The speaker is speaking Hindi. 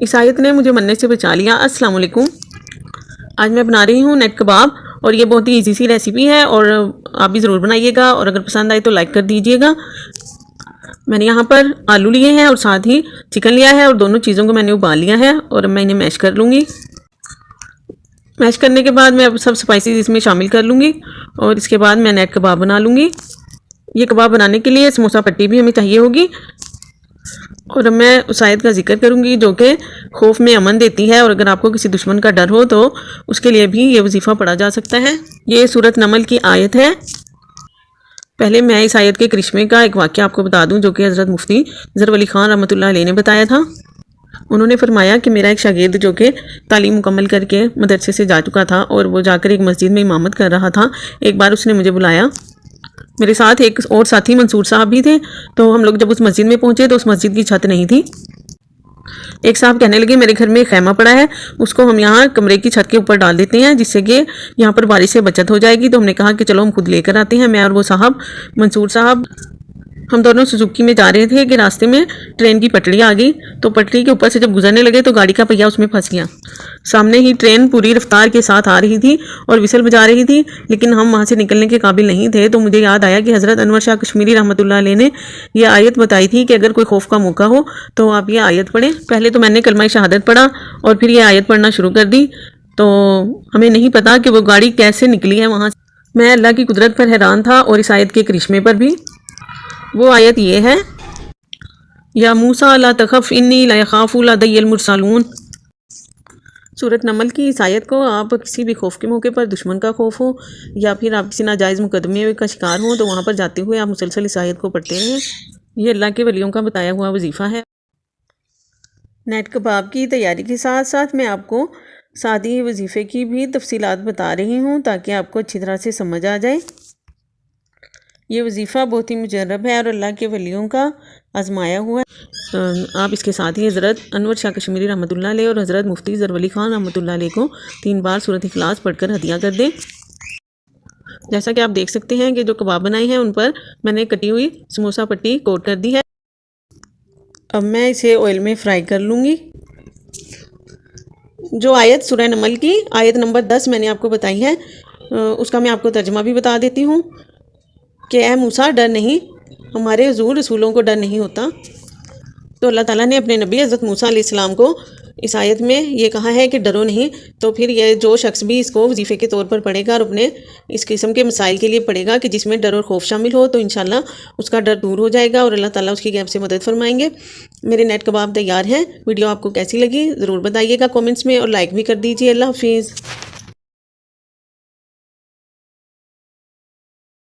इस आयत ने मुझे मरने से बचा लिया। अस्सलाम वालेकुम। आज मैं बना रही हूँ नेट कबाब और ये बहुत ही इजी सी रेसिपी है और आप भी ज़रूर बनाइएगा और अगर पसंद आए तो लाइक कर दीजिएगा। मैंने यहाँ पर आलू लिए हैं और साथ ही चिकन लिया है और दोनों चीज़ों को मैंने उबाल लिया है और मैं इन्हें मैश कर लूँगी। मैश करने के बाद मैं अब सब स्पाइसेस इसमें शामिल कर लूँगी और इसके बाद मैं नेट कबाब बना लूँगी। ये कबाब बनाने के लिए समोसा पट्टी भी हमें चाहिए होगी और मैं उस आयत का जिक्र करूंगी जो कि खौफ में अमन देती है और अगर आपको किसी दुश्मन का डर हो तो उसके लिए भी ये वजीफ़ा पढ़ा जा सकता है। ये सूरत नमल की आयत है। पहले मैं इस आयत के करिश्मे का एक वाक़या आपको बता दूं जो कि हज़रत मुफ्ती ज़र वली ख़ान रहमतुल्लाह अलैह ने बताया था। उन्होंने फरमाया कि मेरा एक शागिर्द जो कि तालीम मुकम्मल करके मदरसे से जा चुका था और वो जाकर एक मस्जिद में इमामत कर रहा था। एक बार उसने मुझे बुलाया, मेरे साथ एक और साथी मंसूर साहब भी थे। तो हम लोग जब उस मस्जिद में पहुंचे तो उस मस्जिद की छत नहीं थी। एक साहब कहने लगे मेरे घर में एक खैमा पड़ा है, उसको हम यहाँ कमरे की छत के ऊपर डाल देते हैं जिससे कि यहाँ पर बारिश से बचत हो जाएगी। तो हमने कहा कि चलो हम खुद लेकर आते हैं। मैं और वो साहब मंसूर साहब हम दोनों सुजुकी में जा रहे थे कि रास्ते में ट्रेन की पटड़ी आ गई। तो पटड़ी के ऊपर से जब गुजरने लगे तो गाड़ी का पहिया उसमें फंस गया। सामने ही ट्रेन पूरी रफ्तार के साथ आ रही थी और विसल बजा रही थी, लेकिन हम वहाँ से निकलने के काबिल नहीं थे। तो मुझे याद आया कि हज़रत अनवर शाह कश्मीरी रहमतुल्लाह अलैह ने यह आयत बताई थी कि अगर कोई खौफ का मौका हो तो आप ये आयत पढ़ें। पहले तो मैंने कलमा शहादत पढ़ा और फिर ये आयत पढ़ना शुरू कर दी। तो हमें नहीं पता कि वो गाड़ी कैसे निकली है वहाँ से। मैं अल्लाह की कुदरत पर हैरान था और इस आयत के करिश्मे पर भी। वो आयत ये है, या मूसा ला तखफ इन्नी ला यखाफु लदय्यल मुरसलून। सूरत नमल की इस आयत को आप किसी भी खौफ के मौके पर, दुश्मन का खौफ हो या फिर आप किसी नाजायज़ मुकदमे का शिकार हो तो वहाँ पर जाते हुए आप मुसलसल इस आयत को पढ़ते रहें। ये अल्लाह के वलियों का बताया हुआ वजीफ़ा है। नेट कबाब की तैयारी के साथ साथ मैं आपको सादी वजीफ़े की भी तफसीलात बता रही हूँ ताकि आपको अच्छी तरह से समझ आ जाए। ये वजीफ़ा बहुत ही मुजर्रब है और अल्लाह के वलियों का आजमाया हुआ है। आप इसके साथ ही हज़रत अनवर शाह कश्मीरी रहमतुल्लाह अलैह और हज़रत मुफ्ती ज़र वली ख़ान रहमतुल्लाह अलैह को 3 बार सूरत इखलास पढ़कर हदिया कर दें। जैसा कि आप देख सकते हैं कि जो कबाब बनाए हैं उन पर मैंने कटी हुई समोसा पट्टी कोट कर दी है। अब मैं इसे ऑयल में फ्राई कर लूँगी। जो आयत सूरह नमल की आयत नंबर 10 मैंने आपको बताई है उसका मैं आपको तर्जमा भी बता देती हूँ कि ए मूसा डर नहीं, हमारे हुजूर रसूलों को डर नहीं होता। तो अल्लाह ताला ने अपने नबी हज़रत मूसा अलैहिस्सलाम को इस आयत में ये कहा है कि डरो नहीं। तो फिर ये जो शख्स भी इसको वजीफ़े के तौर पर पढ़ेगा और अपने इस किस्म के मसाइल के लिए पढ़ेगा कि जिसमें डर और खौफ शामिल हो तो इंशाल्लाह उसका डर दूर हो जाएगा और अल्लाह ताला उसकी गैब से मदद फरमाएंगे। मेरे नेट कबाब तैयार हैं। वीडियो आपको कैसी लगी ज़रूर बताइएगा कमेंट्स में और लाइक भी कर दीजिए। अल्लाह हाफिज़।